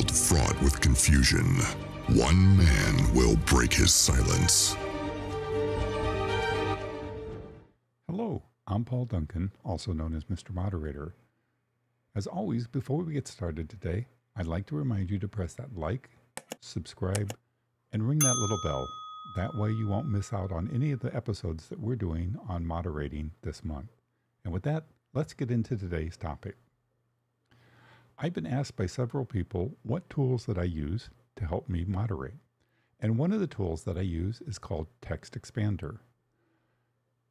world fraught with confusion, one man will break his silence. Hello, I'm Paul Duncan, also known as Mr. Moderator. As always, before we get started today, I'd like to remind you to press that like, subscribe, and ring that little bell. That way you won't miss out on any of the episodes that we're doing on moderating this month. And with that, let's get into today's topic. I've been asked by several people what tools that I use to help me moderate. And one of the tools that I use is called TextExpander.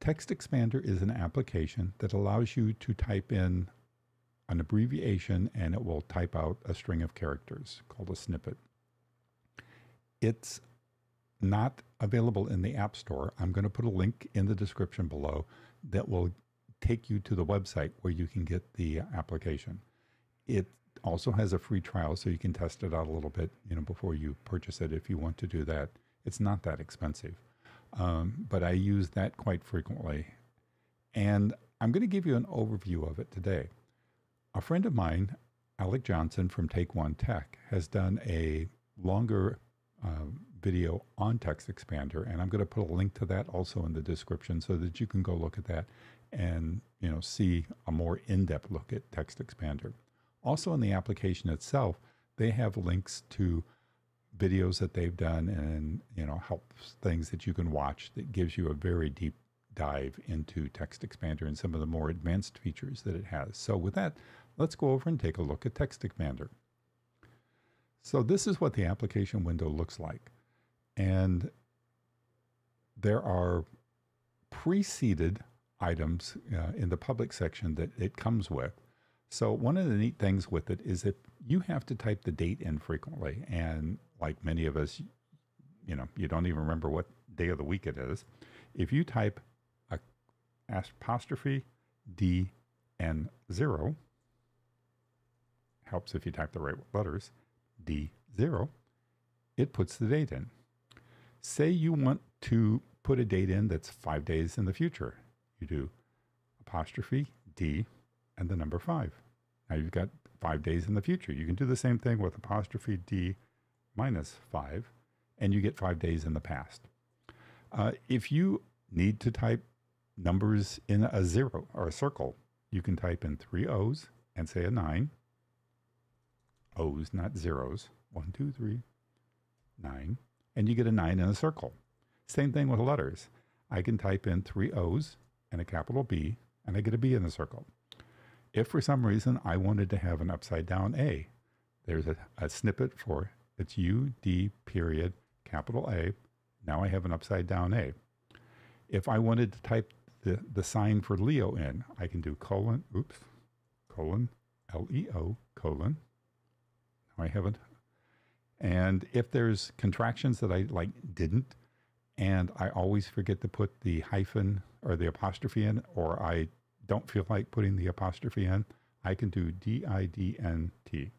TextExpander is an application that allows you to type in an abbreviation and it will type out a string of characters called a snippet. It's not available in the App Store. I'm going to put a link in the description below that will take you to the website where you can get the application. It also has a free trial, so you can test it out a little bit, before you purchase it if you want to do that. It's not that expensive, but I use that quite frequently. And I'm going to give you an overview of it today. A friend of mine, Alec Johnson from Take One Tech, has done a longer video on TextExpander, and I'm going to put a link to that also in the description so that you can go look at that and see a more in-depth look at TextExpander. Also in the application itself, they have links to videos that they've done and helps things that you can watch that gives you a very deep dive into TextExpander and some of the more advanced features that it has. So with that, let's go over and take a look at TextExpander. So this is what the application window looks like. And there are pre-seeded items in the public section that it comes with. So one of the neat things with it is that you have to type the date in frequently. And like many of us, you don't even remember what day of the week it is. If you type apostrophe D and 0, helps if you type the right letters, D0, it puts the date in. Say you want to put a date in that's 5 days in the future. You do apostrophe D and the number 5. Now you've got 5 days in the future. You can do the same thing with apostrophe D minus 5, and you get 5 days in the past. If you need to type numbers in a 0 or a circle, you can type in 3 O's and say a 9. O's, not zeros. 1, 2, 3, 9. And you get a 9 in a circle. Same thing with letters. I can type in 3 O's and a capital B, and I get a B in the circle. If for some reason I wanted to have an upside down A, there's a snippet for it's U, D, period, capital A. Now I have an upside down A. If I wanted to type the sign for Leo in, I can do colon, L-E-O, colon. Now I have it. And if there's contractions that I didn't, and I always forget to put the hyphen or the apostrophe in, or I don't feel like putting the apostrophe in, I can do D-I-D-N-T,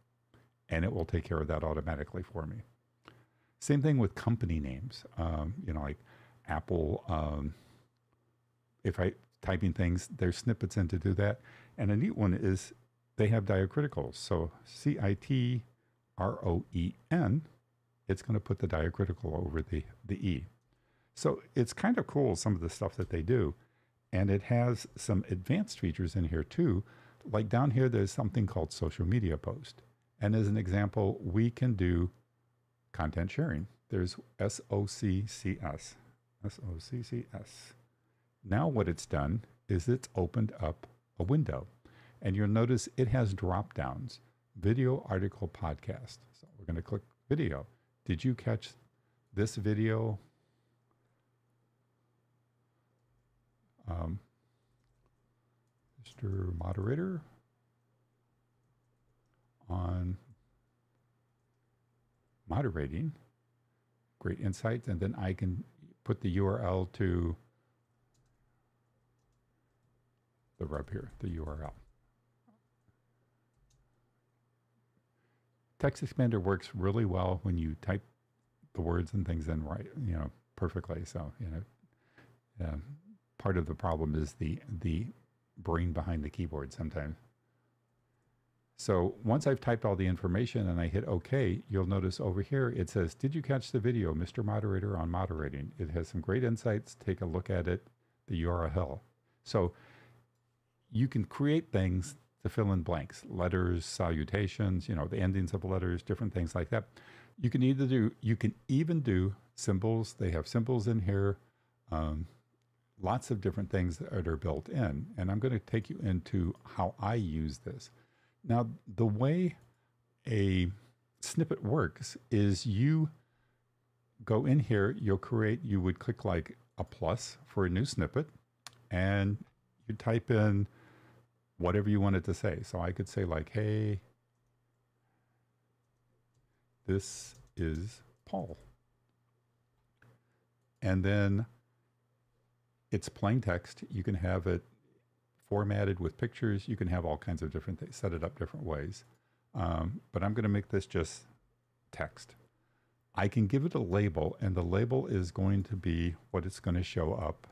and it will take care of that automatically for me. Same thing with company names, like Apple. If I typing things, there's snippets in to do that. And a neat one is they have diacriticals. So C-I-T-R-O-E-N, it's going to put the diacritical over the E. So it's kind of cool, some of the stuff that they do. And it has some advanced features in here too. Like down here, there's something called social media post. And as an example, we can do content sharing. There's SOCCS. SOCCS. Now what it's done is it's opened up a window. And you'll notice it has drop downs. Video, article, podcast. So we're going to click video. Did you catch this video? Mr. Moderator on moderating, great insights, and then I can put the URL to the rub here, the URL. TextExpander works really well when you type the words and things in right, perfectly. So, part of the problem is the brain behind the keyboard sometimes. So once I've typed all the information and I hit OK, you'll notice over here it says, did you catch the video, Mr. Moderator, on moderating? It has some great insights. Take a look at it, the URL. So you can create things to fill in blanks, letters, salutations, you know, the endings of letters, different things like that. You can even do symbols. They have symbols in here, lots of different things that are built in. And I'm going to take you into how I use this. Now, the way a snippet works is you go in here, you would click like a plus for a new snippet, and you type in whatever you wanted to say. So I could say like, hey, this is Paul. And then it's plain text. You can have it formatted with pictures. You can have all kinds of different things, set it up different ways. But I'm going to make this just text. I can give it a label, and the label is going to be what it's going to show up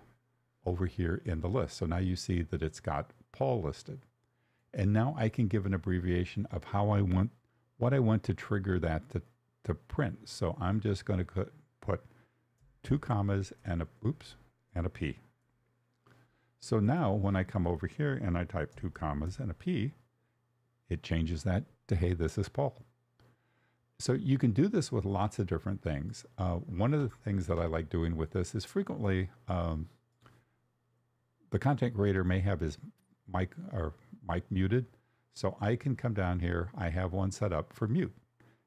over here in the list. So now you see that it's got Paul listed. And now I can give an abbreviation of what I want to trigger that to print. So I'm just going to put 2 commas and a P. So now when I come over here and I type 2 commas and a P, it changes that to, hey, this is Paul. So you can do this with lots of different things. One of the things that I like doing with this is frequently the content creator may have his mic muted. So I can come down here. I have one set up for mute.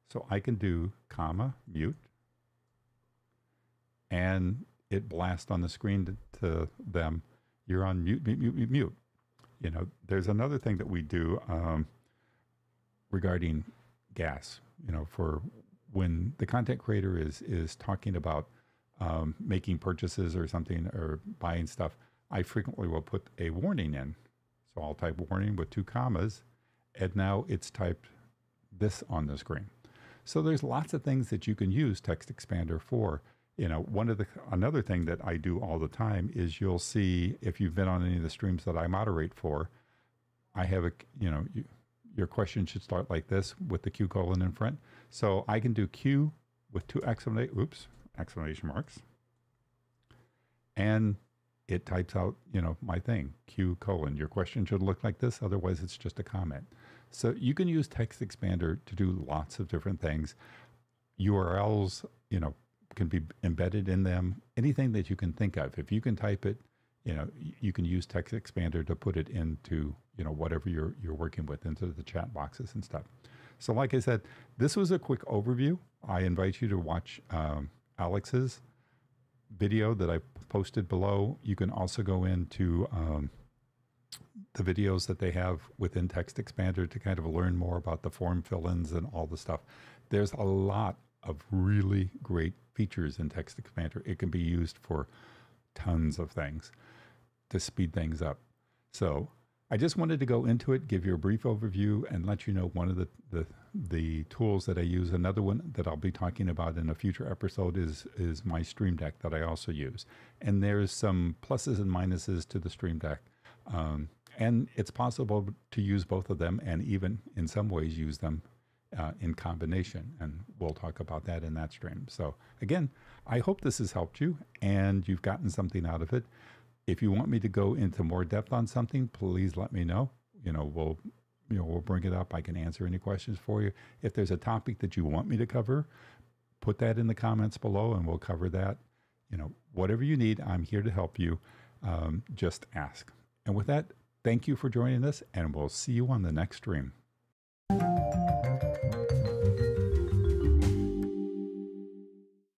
So I can do comma, mute, and it blasts on the screen to them. You're on mute, mute, mute, mute, mute. You know, there's another thing that we do regarding gas, you know, for when the content creator is talking about making purchases or something or buying stuff, I frequently will put a warning in. So I'll type warning with 2 commas, and now it's typed this on the screen. So there's lots of things that you can use TextExpander for. You know, another thing that I do all the time is you'll see, if you've been on any of the streams that I moderate for, I have your question should start like this with the Q colon in front. So I can do Q with 2 exclamation marks. And it types out, you know, my thing, Q colon. Your question should look like this. Otherwise, it's just a comment. So you can use TextExpander to do lots of different things. URLs, you know, can be embedded in them. Anything that you can think of. If you can type it, you know, you can use TextExpander to put it into, you know, whatever you're working with, into the chat boxes and stuff. So like I said, this was a quick overview. I invite you to watch Alex's video that I posted below. You can also go into the videos that they have within TextExpander to kind of learn more about the form fill-ins and all the stuff. There's a lot of really great features in TextExpander. It can be used for tons of things to speed things up. So I just wanted to go into it, give you a brief overview, and let you know one of the tools that I use. Another one that I'll be talking about in a future episode is my Stream Deck that I also use. And there's some pluses and minuses to the Stream Deck. And it's possible to use both of them, and even in some ways use them in combination. And we'll talk about that in that stream. So again, I hope this has helped you and you've gotten something out of it. If you want me to go into more depth on something, please let me know. We'll bring it up. I can answer any questions for you. If there's a topic that you want me to cover, put that in the comments below and we'll cover that. Whatever you need, I'm here to help you. Just ask. And with that, thank you for joining us, and we'll see you on the next stream.